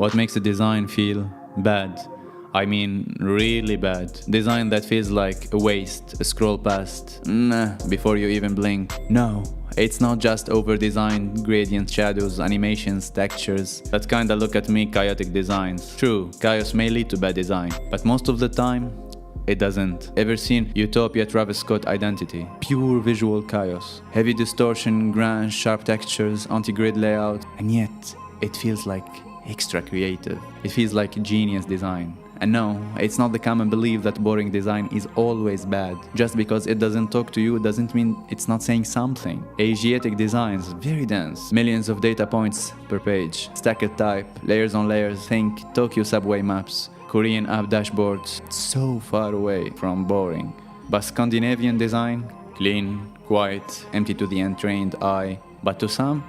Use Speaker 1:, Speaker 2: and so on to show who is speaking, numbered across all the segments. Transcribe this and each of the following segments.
Speaker 1: What makes a design feel bad? I mean, really bad. Design that feels like a waste, a scroll past, before you even blink. No, it's not just over-designed gradients, shadows, animations, textures that kinda look at me chaotic designs. True, chaos may lead to bad design, but most of the time, it doesn't. Ever seen Utopia Travis Scott Identity? Pure visual chaos. Heavy distortion, grunge, sharp textures, anti-grid layout, and yet it feels like extra creative. It feels like genius design. And no, it's not the common belief that boring design is always bad. Just because it doesn't talk to you doesn't mean it's not saying something. Asiatic designs, very dense. Millions of data points per page. Stacked type, layers on layers. Think Tokyo subway maps, Korean app dashboards. So far away from boring. But Scandinavian design, clean, quiet, empty to the untrained eye. But to some,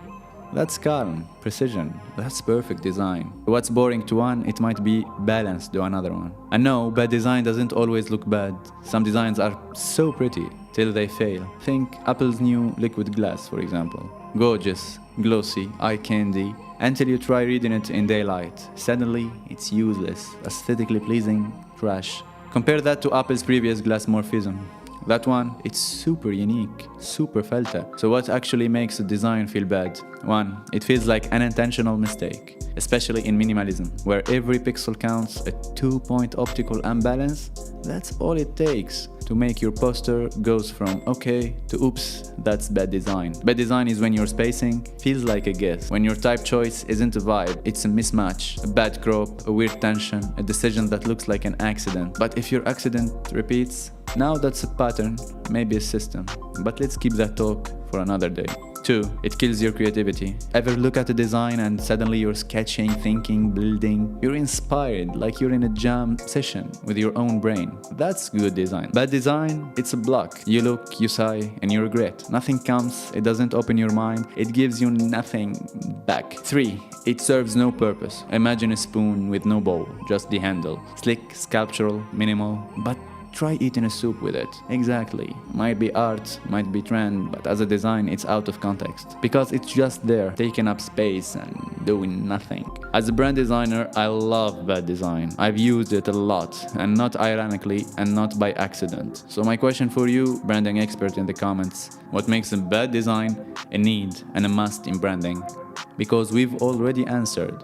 Speaker 1: that's calm, precision, that's perfect design. What's boring to one, it might be balanced to another one. And no, bad design doesn't always look bad. Some designs are so pretty till they fail. Think Apple's new liquid glass, for example. Gorgeous, glossy, eye candy, until you try reading it in daylight. Suddenly, it's useless, aesthetically pleasing, trash. Compare that to Apple's previous glass morphism. That one, it's super unique, super filter. So what actually makes a design feel bad? One, it feels like an intentional mistake, especially in minimalism, where every pixel counts. A 2-point optical imbalance, that's all it takes to make your poster goes from okay to oops, that's bad design. Bad design is when your spacing feels like a guess, when your type choice isn't a vibe, it's a mismatch, a bad crop, a weird tension, a decision that looks like an accident. But if your accident repeats, now that's a pattern, maybe a system. But let's keep that talk for another day. 2. It kills your creativity. Ever look at a design and suddenly you're sketching, thinking, building? You're inspired, like you're in a jam session with your own brain. That's good design. Bad design, it's a block. You look, you sigh, and you regret. Nothing comes, it doesn't open your mind, it gives you nothing back. 3. It serves no purpose. Imagine a spoon with no bowl, just the handle. Slick, sculptural, minimal, but try eating a soup with it. Exactly. Might be art, might be trend, but as a design, it's out of context. Because it's just there, taking up space and doing nothing. As a brand designer, I love bad design. I've used it a lot, and not ironically, and not by accident. So my question for you, branding expert in the comments, what makes a bad design a need and a must in branding? Because we've already answered.